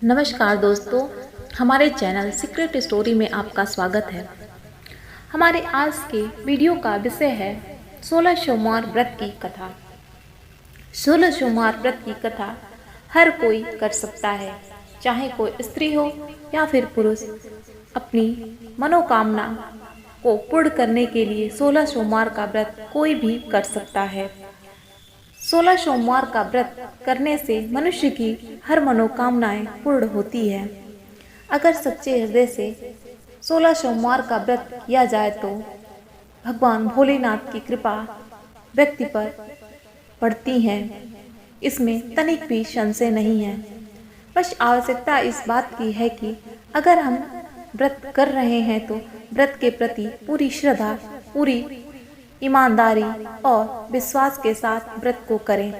नमस्कार दोस्तों, हमारे चैनल सीक्रेट स्टोरी में आपका स्वागत है। हमारे आज के वीडियो का विषय है 16 सोमवार व्रत की कथा। 16 सोमवार व्रत की कथा हर कोई कर सकता है, चाहे कोई स्त्री हो या फिर पुरुष। अपनी मनोकामना को पूर्ण करने के लिए 16 सोमवार का व्रत कोई भी कर सकता है। 16 सोमवार का व्रत करने से मनुष्य की हर मनोकामनाएं पूर्ण होती है। अगर सच्चे हृदय से 16 सोमवार का व्रत किया जाए तो भगवान भोलेनाथ की कृपा व्यक्ति पर पड़ती है। इसमें तनिक भी संशय नहीं है। बस आवश्यकता इस बात की है कि अगर हम व्रत कर रहे हैं तो व्रत के प्रति पूरी श्रद्धा, पूरी ईमानदारी और विश्वास के साथ व्रत को करें,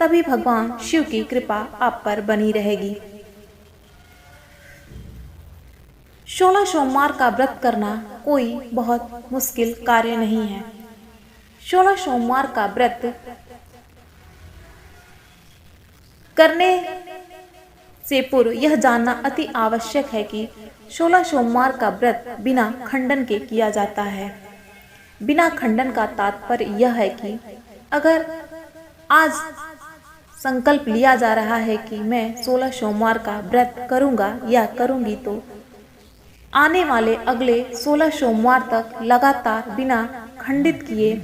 तभी भगवान शिव की कृपा आप पर बनी रहेगी। 16 सोमवार का व्रत करना कोई बहुत मुश्किल कार्य नहीं है। 16 सोमवार का व्रत करने से पूर्व यह जानना अति आवश्यक है कि 16 सोमवार का व्रत बिना खंडन के किया जाता है। बिना खंडन का तात्पर्य यह है कि अगर आज संकल्प लिया जा रहा है कि मैं 16 सोमवार का व्रत करूंगा या करूंगी, तो आने वाले अगले 16 सोमवार तक लगातार बिना खंडित किए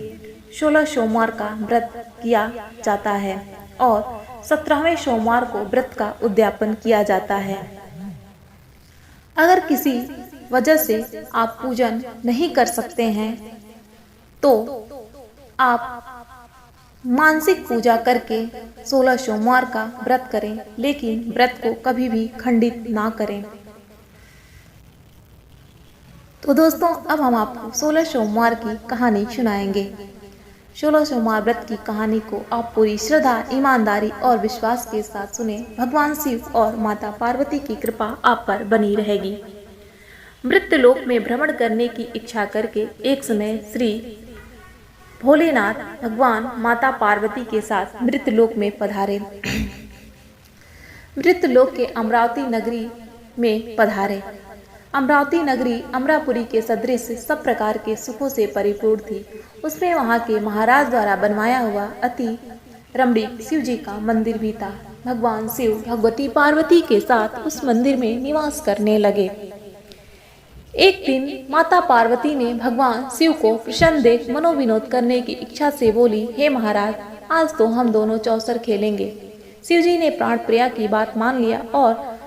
16 सोमवार का व्रत किया जाता है और 17वें सोमवार को व्रत का उद्यापन किया जाता है। अगर किसी वजह से आप पूजन नहीं कर सकते हैं तो आप मानसिक पूजा करके 16 सोमवार का व्रत करें, लेकिन व्रत को कभी भी खंडित ना करें। तो दोस्तों, अब हम आपको 16 सोमवार की कहानी सुनाएंगे। 16 सोमवार व्रत की कहानी को आप पूरी श्रद्धा, ईमानदारी और विश्वास के साथ सुने। भगवान शिव और माता पार्वती की कृपा आप पर बनी रहेगी। मृत्युलोक में भ्रमण करने की इच्छा करके एक समय श्री भोलेनाथ भगवान माता पार्वती के साथ मृत्युलोक में पधारे। मृत्युलोक के अमरावती नगरी में पधारे। अमरावती नगरी अमरापुरी के सदृश सब प्रकार के सुखों से परिपूर्ण थी। उसमें वहां के महाराज द्वारा बनवाया हुआ अति रमणीक शिव जी का मंदिर भी था। भगवान शिव भगवती पार्वती के साथ उस मंदिर में निवास करने लगे। एक दिन माता पार्वती ने भगवान शिव को प्रसन्न देख मनोविनोद करने की इच्छा से बोली, हे महाराज, आज तो हम दोनों चौसर खेलेंगे। शिव जी ने प्राण प्रिया की बात मान लिया और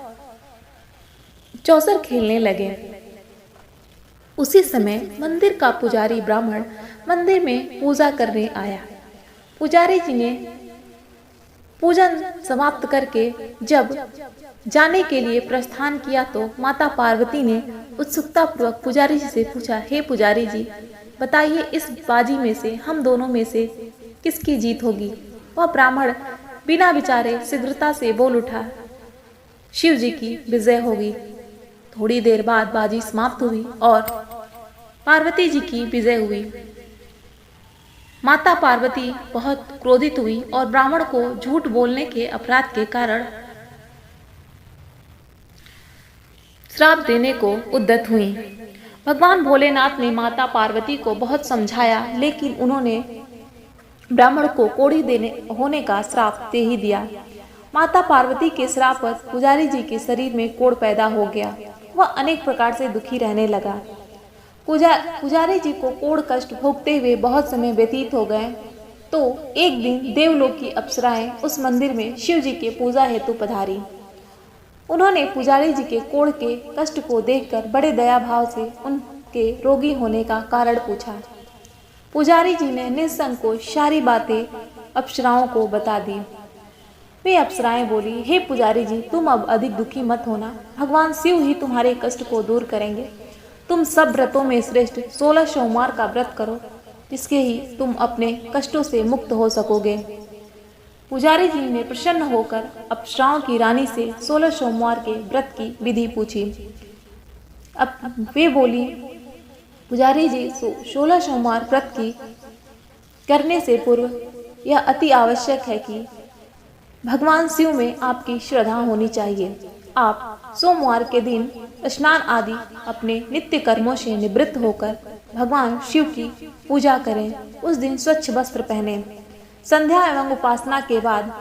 चौसर खेलने लगे। उसी समय मंदिर का पुजारी ब्राह्मण मंदिर में पूजा करने आया। पुजारी जी ने पूजन समाप्त करके जब जाने के लिए प्रस्थान किया तो माता पार्वती ने उत्सुकता पूर्वक पुजारी जी से पूछा, हे पुजारी जी, बताइए इस बाजी में से हम दोनों में से किसकी जीत होगी। वह ब्राह्मण बिना विचारे शीघ्रता से बोल उठा, शिव जी की विजय होगी। थोड़ी देर बाद बाजी समाप्त हुई और पार्वती जी की विजय हुई। माता पार्वती बहुत क्रोधित हुई और ब्राह्मण को झूठ बोलने के अपराध के कारण श्राप देने को उद्यत हुई। भगवान भोलेनाथ ने माता पार्वती को बहुत समझाया, लेकिन उन्होंने ब्राह्मण को कोढ़ी देने होने का श्राप दे ही दिया। माता पार्वती के श्राप पर पुजारी जी के शरीर में कोढ़ पैदा हो गया। वह अनेक प्रकार से दुखी रहने लगा। पुजारी जी को कोढ़ कष्ट भोगते हुए बहुत समय व्यतीत हो गए तो एक दिन देवलोक की अप्सराएं उस मंदिर में शिव जी के पूजा हेतु पधारी। उन्होंने पुजारी जी के कोढ़ के कष्ट को देखकर बड़े दया भाव से उनके रोगी होने का कारण पूछा। पुजारी जी ने निसंकोच सारी बातें अप्सराओं को बता दी। वे अप्सराएं बोली, हे पुजारी जी, तुम अब अधिक दुखी मत होना। भगवान शिव ही तुम्हारे कष्ट को दूर करेंगे। तुम सब व्रतों में श्रेष्ठ 16 सोमवार का व्रत करो, जिसके ही तुम अपने कष्टों से मुक्त हो सकोगे। पुजारी जी ने प्रसन्न होकर अप्सराओं की रानी से 16 सोमवार के व्रत की विधि पूछी। अब वे बोली, पुजारी जी, 16 सोमवार व्रत की करने से पूर्व यह अति आवश्यक है कि भगवान शिव में आपकी श्रद्धा होनी चाहिए। आप सोमवार के दिन स्नान आदि अपने नित्य कर्मों से निवृत्त होकर भगवान शिव की पूजा करें। उस दिन स्वच्छ वस्त्र पहने। संध्या एवं उपासना के बाद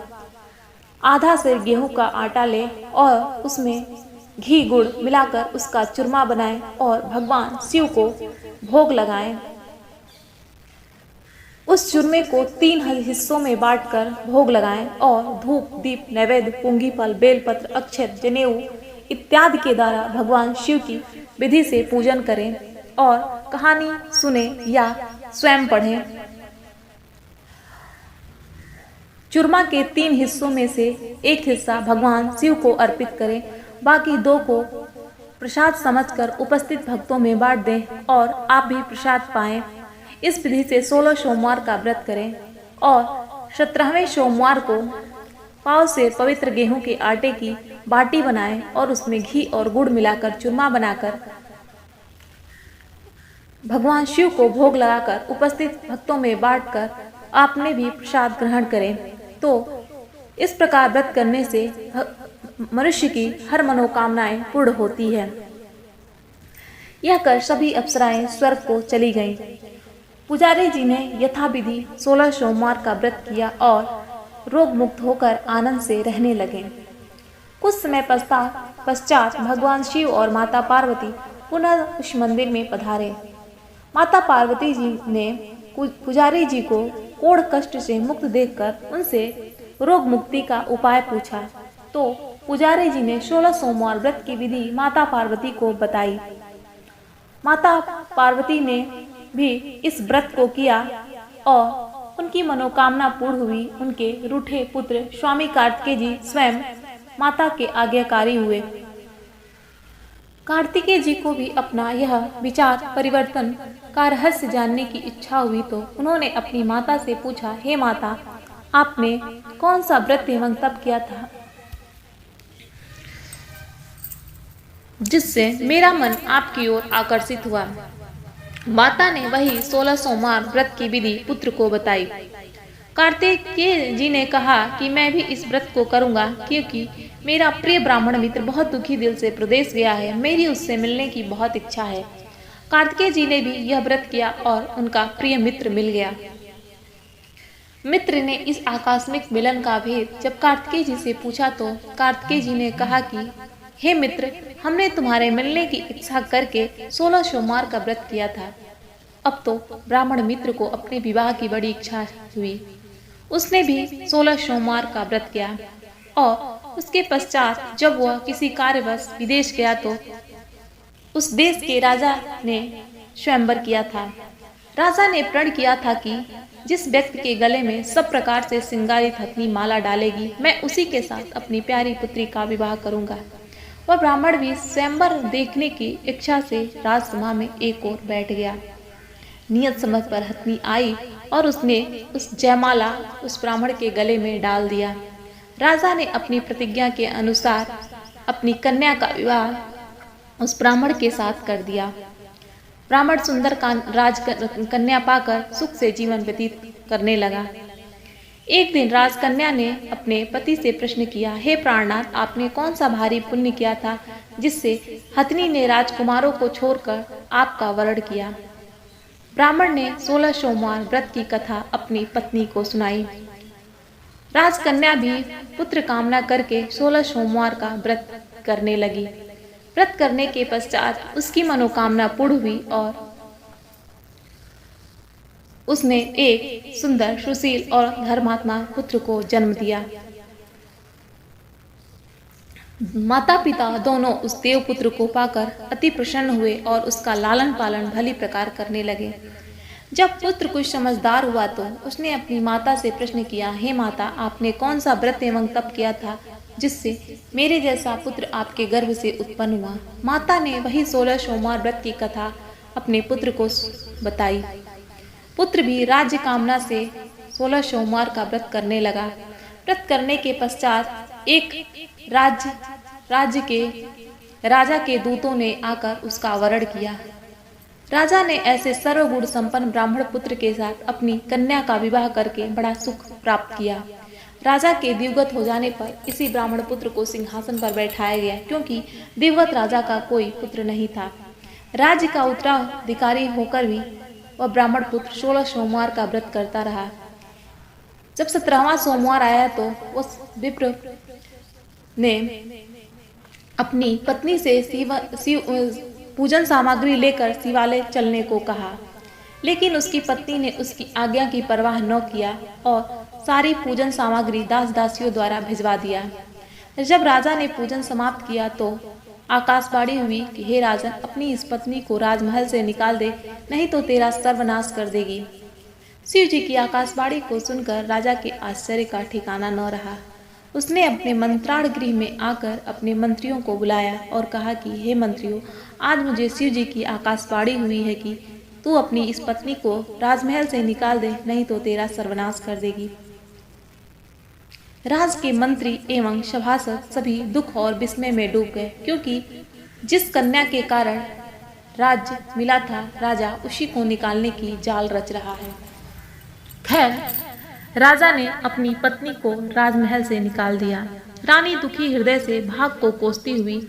आधा सेर गेहूं का आटा लें और उसमें घी गुड़ मिलाकर उसका चूरमा बनाएं और भगवान शिव को भोग लगाएं। उस चूरमे को 3 हिस्सों में बांटकर भोग लगाएं और धूप दीप नैवेद्य पुंगी फल बेलपत्र अक्षत जनेऊ इत्यादि के द्वारा भगवान शिव की विधि से पूजन करें और कहानी सुने या स्वयं पढ़ें। चूरमा के 3 हिस्सों में से एक हिस्सा भगवान शिव को अर्पित करें, बाकी 2 को प्रसाद समझकर उपस्थित भक्तों में बांट दें और आप भी प्रसाद पाएं। इस विधि से 16 सोमवार का व्रत करें और 17वें सोमवार को पाव से पवित्र गेहूं के आटे की बाटी बनाएं और उसमें घी और गुड़ मिलाकर चूरमा बनाकर भगवान शिव को भोग लगाकर उपस्थित भक्तों में बांटकर आपने भी प्रसाद ग्रहण करें। तो इस प्रकार व्रत करने से मनुष्य की हर मनोकामनाएं पूर्ण होती है। यह कर सभी अप्सराएं स्वर्ग को चली गईं। पुजारी जी ने यथाविधि 16 सोमवार का व्रत किया और रोग मुक्त होकर आनंद से रहने लगे। कुछ समय पश्चात भगवान शिव और माता पार्वती पुनः उस मंदिर में पधारे। माता पार्वती जी ने पुजारी जी को कोढ़ कष्ट से मुक्त देखकर उनसे रोग मुक्ति का उपाय पूछा। तो पुजारी जी ने 16 सोमवार व्रत की विधि माता पार्वती को बताई। माता पार्वती ने भी इस व्रत को किया और उनकी मनोकामना पूर्ण हुई। उनके रूठे पुत्र स्वामी कार्तिकेय जी स्वयं माता के आज्ञाकारी हुए। कार्तिकेय जी को भी अपना यह विचार परिवर्तन का रहस्य जानने की इच्छा हुई, तो उन्होंने अपनी माता से पूछा, हे माता, आपने कौन सा व्रत एवं तप किया था जिससे मेरा मन आपकी ओर आकर्षित हुआ? माता ने वही 16 सोमवार व्रत की विधि पुत्र को बताई। कार्तिकेय जी ने कहा कि मैं भी इस व्रत को करूंगा, क्योंकि मेरा प्रिय ब्राह्मण मित्र बहुत दुखी दिल से प्रदेश गया है। मेरी उससे मिलने की बहुत इच्छा है। कार्तिकेय जी ने भी यह व्रत किया और उनका प्रिय मित्र मिल गया। मित्र ने इस आकस्मिक मिलन का भेद जब कार्तिकेय जी से पूछा तो कार्तिकेय जी ने कहा कि हे मित्र, हमने तुम्हारे मिलने की इच्छा करके 16 सोमवार का व्रत किया था। अब तो ब्राह्मण मित्र को अपने विवाह की बड़ी इच्छा हुई। उसने भी 16 सोमवार का व्रत किया और उसके पश्चात जब वह किसी कार्यवश विदेश गया तो उस देश के राजा ने स्वयंवर किया था। राजा ने प्रण किया था कि जिस व्यक्ति के गले में सब प्रकार से श्रृंगारित हथनी माला डालेगी, मैं उसी के साथ अपनी प्यारी पुत्री का विवाह करूंगा। वह ब्राह्मण भी स्वयंवर देखने की इच्छा से राजसभा में एक ओर बैठ गया। नियत समय पर हथनी आई और उसने उस जयमाला उस ब्राह्मण के गले में डाल दिया। राजा ने अपनी प्रतिज्ञा के अनुसार अपनी कन्या का विवाह उस ब्राह्मण के साथ कर दिया। ब्राह्मण सुंदर राजकन्या पाकर सुख से जीवन व्यतीत करने लगा। एक दिन राजकन्या ने अपने पति से प्रश्न किया, हे प्राणनाथ, आपने कौन सा भारी पुण्य किया था जिससे हथनी ने राजकुमारों को छोड़कर आपका वरण किया? ब्राह्मण ने 16 सोमवार व्रत की कथा अपनी पत्नी को सुनाई। राजकन्या भी पुत्र कामना करके 16 सोमवार का व्रत करने लगी। व्रत करने के पश्चात उसकी मनोकामना पूर्ण हुई और उसने एक सुंदर, सुशील और धर्मात्मा पुत्र को जन्म दिया। माता पिता दोनों उस देव पुत्र को पाकर अति प्रसन्न हुए और उसका लालन पालन भली प्रकार करने लगे। जब पुत्र कुछ समझदार हुआ तो उसने अपनी माता से प्रश्न किया, हे माता, आपने कौन सा व्रत एवं तप किया था जिससे मेरे जैसा पुत्र आपके गर्भ से उत्पन्न हुआ? माता ने वही 16 सोमवार व्रत की कथा अपने पुत्र को बताई। पुत्र भी राज्य कामना से 16 सोमवार का व्रत करने लगा। व्रत करने के पश्चात एक राजा के दूतों ने आकर उसका वरण किया। राजा ने ऐसे सर्वगुण संपन्न ब्राह्मण पुत्र के साथ अपनी कन्या का विवाह करके बड़ा सुख प्राप्त किया। राजा के दिवगत हो जाने पर इसी ब्राह्मण पुत्र को सिंहासन पर बैठाया गया, क्योंकि दिवगत राजा का कोई पुत्र नहीं था। राज्य का उत्तराधिकारी होकर भी वह ब्राह्मण पुत्र 16 सोमवार का व्रत करता रहा। जब 17वां सोमवार आया तो उस विप्र ने अपनी पत्नी से पूजन सामग्री लेकर शिवालय चलने को कहा, लेकिन उसकी पत्नी ने उसकी आज्ञा की परवाह न किया और सारी पूजन सामग्री दास दासियों द्वारा भिजवा दिया। जब राजा ने पूजन समाप्त किया तो आकाशवाणी हुई कि हे राजन, अपनी इस पत्नी को राजमहल से निकाल दे, नहीं तो तेरा सर्वनाश कर देगी। शिव जी की आकाशवाणी को सुनकर राजा के आश्चर्य का ठिकाना न रहा। उसने अपने मंत्राण गृह में आकर अपने मंत्रियों को बुलाया और कहा कि हे मंत्रियों, आज मुझे शिव जी की आकाशवाणी हुई है कि तू अपनी इस पत्नी को राजमहल से निकाल दे, नहीं तो तेरा सर्वनाश कर देगी। राज के मंत्री एवं सभासद सभी दुख और विस्मय में डूब गए, क्योंकि जिस कन्या के कारण राज्य मिला था, राजा उसी को निकालने की जाल रच रहा है। खैर, राजा ने अपनी पत्नी को राजमहल से निकाल दिया। रानी दुखी हृदय से भाग को कोसती हुई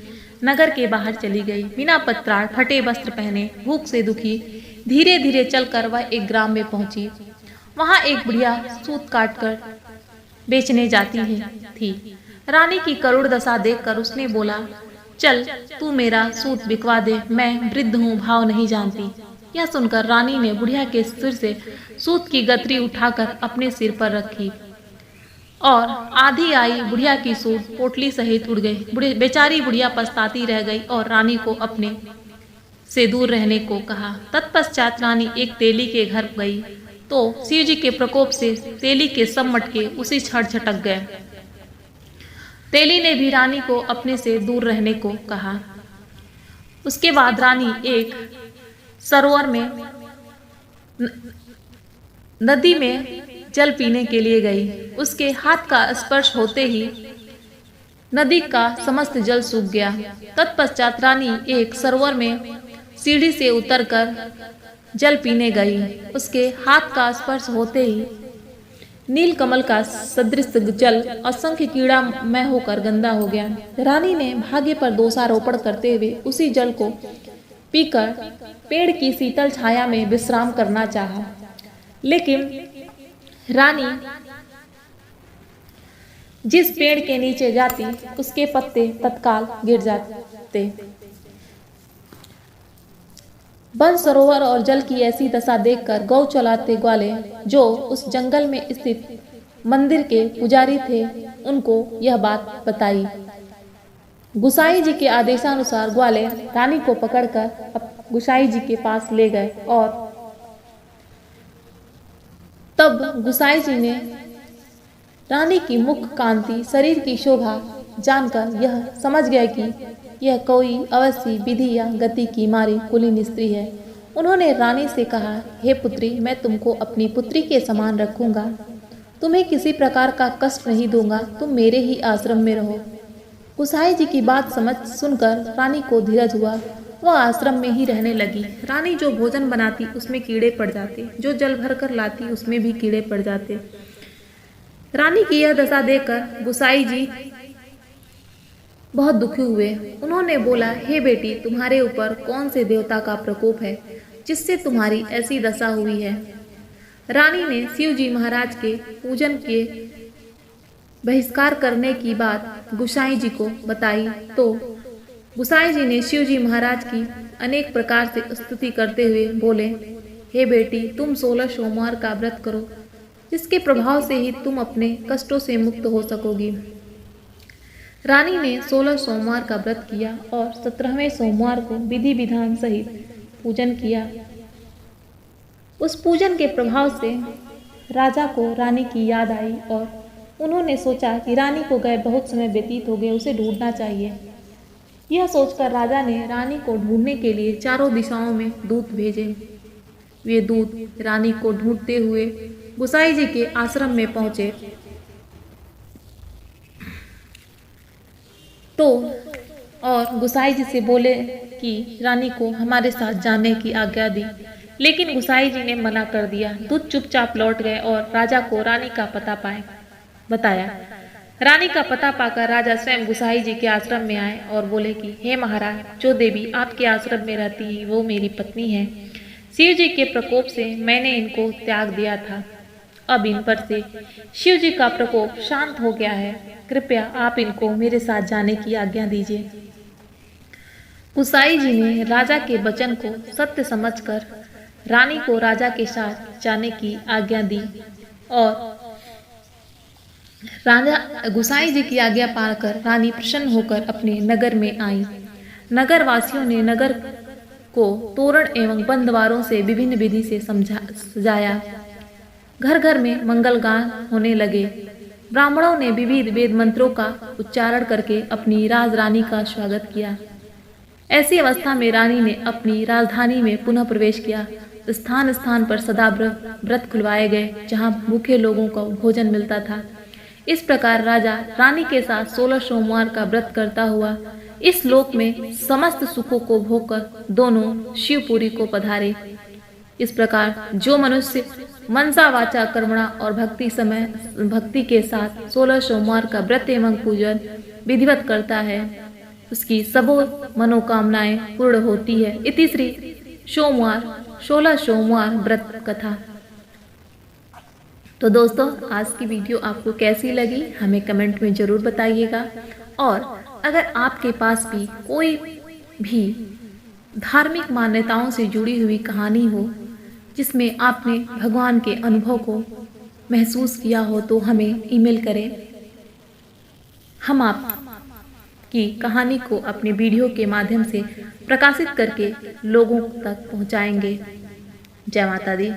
नगर के बाहर चली गई। बिना पत्राड़, फटे वस्त्र पहने, भूख से दुखी धीरे धीरे चलकर वह एक ग्राम में पहुंची। वहां एक बुढ़िया सूत काटकर बेचने जाती थी। रानी की करुण दशा देखकर उसने बोला, चल तू मेरा सूत बिकवा दे, मैं वृद्ध हूँ, भाव नहीं जानती। यह सुनकर रानी ने बुढ़िया के सिर से सूत की गठरी उठाकर अपने सिर पर रखी और आधी आई बुढ़िया की सूत पोटली सहित उड़ गई। बेचारी बुढ़िया पछताती रह गई और रानी को अपने से दूर रहने को कहा। तत्पश्चात रानी एक तेली के घर गई तो शिव जी के प्रकोप से तेली के सब मटके उसी क्षण झटक गए। तेली ने भी रानी को अपने से दूर रहने को कहा। उसके बाद रानी एक सरोवर में नदी में जल पीने के लिए गई। उसके हाथ का स्पर्श होते ही नदी का समस्त जल सूख गया। तत्पश्चात रानी एक सरोवर में सीढ़ी से उतरकर जल पीने गई। उसके हाथ का स्पर्श होते ही नील कमल का सदृश जल असंख्य कीड़ामय होकर गंदा हो गया। रानी ने भाग्य पर दोषारोपण करते हुए उसी जल को पीकर पेड़ की शीतल छाया में विश्राम करना चाहा, लेकिन रानी जिस पेड़ के नीचे जाती उसके पत्ते तत्काल गिर जाते। वन, सरोवर और जल की ऐसी दशा देखकर गौ चलाते ग्वाले जो उस जंगल में स्थित मंदिर के पुजारी थे, उनको यह बात बताई। गुसाई जी के आदेशानुसार ग्वाले रानी को पकड़कर गुसाई जी के पास ले गए और तब गुसाई जी ने रानी की मुख कांति, शरीर की शोभा जानकर यह समझ गए कि यह कोई अवश्य विधि या गति की मारी कुलीन स्त्री है। उन्होंने रानी से कहा, हे पुत्री, मैं तुमको अपनी पुत्री के समान रखूंगा, तुम्हें किसी प्रकार का कष्ट नहीं दूंगा, तुम मेरे ही आश्रम में रहो। गुसाई जी की बात सुनकर रानी को धीरज हुआ। वह आश्रम में ही रहने लगी। रानी जो भोजन बनाती उसमें कीड़े पड़ जाते, जो जल भर कर लाती उसमें भी कीड़े पड़ जाते। रानी की यह दशा देखकर गुसाई जी बहुत दुखी हुए। उन्होंने बोला, हे बेटी, तुम्हारे ऊपर कौन से देवता का प्रकोप है जिससे तुम्हारी ऐसी दशा हुई है। रानी ने शिव जी महाराज के पूजन के बहिष्कार करने की बात गुसाई जी को बताई तो गुसाई जी ने शिव जी महाराज की अनेक प्रकार से स्तुति करते हुए बोले, हे बेटी, तुम 16 सोमवार का व्रत करो, जिसके प्रभाव से ही तुम अपने कष्टों से मुक्त हो सकोगी। रानी ने 16 सोमवार का व्रत किया और 17वें सोमवार को विधि विधान सहित पूजन किया। उस पूजन के प्रभाव से राजा को रानी की याद आई और उन्होंने सोचा कि रानी को गए बहुत समय व्यतीत हो गए, उसे ढूंढना चाहिए। यह सोचकर राजा ने रानी को ढूंढने के लिए चारों दिशाओं में दूत भेजे। वे दूत रानी को ढूंढते हुए गुसाई जी के आश्रम में पहुंचे तो और गुसाई जी से बोले कि रानी को हमारे साथ जाने की आज्ञा दी, लेकिन गुसाई जी ने मना कर दिया। दूत चुपचाप लौट गए और राजा को रानी का पता पाए बताया। रानी का पता पाकर राजा स्वयं गुसाई जी के आश्रम में आए और बोले कि हे महाराज, जो देवी आपके आश्रम में रहती है वो मेरी पत्नी है। शिव जी के प्रकोप से मैंने इनको त्याग दिया था। अब इन पर से शिव जी का प्रकोप शांत हो गया है। कृपया आप इनको मेरे साथ जाने की आज्ञा दीजिए। गुसाई जी ने राजा के वचन को सत्य समझकर रानी को राजा के साथ जाने की आज्ञा दी और राजा गुसाई जी की आज्ञा पाकर रानी प्रसन्न होकर अपने नगर में आई। नगर वासियों ने नगर को तोरण एवं बंद द्वारों से विभिन्न विधि से सजाया। घर घर में मंगल गान होने लगे। ब्राह्मणों ने विविध वेद मंत्रों का उच्चारण करके अपनी राजरानी का स्वागत किया। ऐसी अवस्था में रानी ने अपनी राजधानी में पुनः प्रवेश किया। स्थान स्थान पर सदा व्रत खुलवाए गए, जहां भूखे लोगों को भोजन मिलता था। इस प्रकार राजा रानी के साथ 16 सोमवार का व्रत करता हुआ इस लोक में समस्त सुखों को भोगकर दोनों शिवपुरी को पधारे। इस प्रकार जो मनुष्य मनसा वाचा कर्मणा और भक्ति के साथ 16 सोमवार का व्रत एवं पूजन विधिवत करता है, उसकी सबो मनोकामनाएं पूर्ण होती है। इति श्री 16 सोमवार व्रत कथा। तो दोस्तों, आज की वीडियो आपको कैसी लगी हमें कमेंट में ज़रूर बताइएगा। और अगर आपके पास भी कोई भी धार्मिक मान्यताओं से जुड़ी हुई कहानी हो जिसमें आपने भगवान के अनुभव को महसूस किया हो, तो हमें ईमेल करें। हम आपकी कहानी को अपने वीडियो के माध्यम से प्रकाशित करके लोगों तक पहुंचाएंगे। जय माता दी।